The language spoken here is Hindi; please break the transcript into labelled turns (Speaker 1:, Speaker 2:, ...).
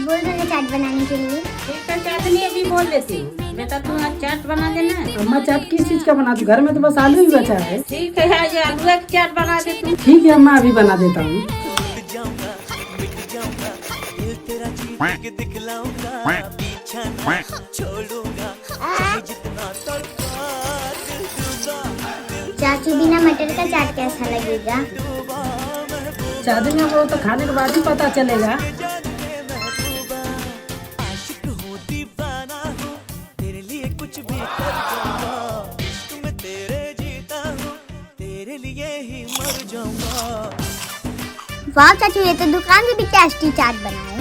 Speaker 1: बोल दो ना चाट बनाने के लिए।
Speaker 2: ठीक है चाटनी अभी बोल देती हूँ। बेटा तू आज चाट बना देना।
Speaker 3: अम्मा चाट किस चीज का बना दूं? घर में तो बस आलू ही बचा है।
Speaker 2: ठीक है आज आलू का चाट बना दे तू।
Speaker 3: ठीक है अम्मा, अभी बना देता हूँ।
Speaker 1: चाचू बिना मटर का चाट कैसा लगेगा?
Speaker 3: शादी में वो तो खाने के बाद ही पता चलेगा।
Speaker 1: वाह चाचू, ये तो दुकान से भी टेस्टी चाट बनाया।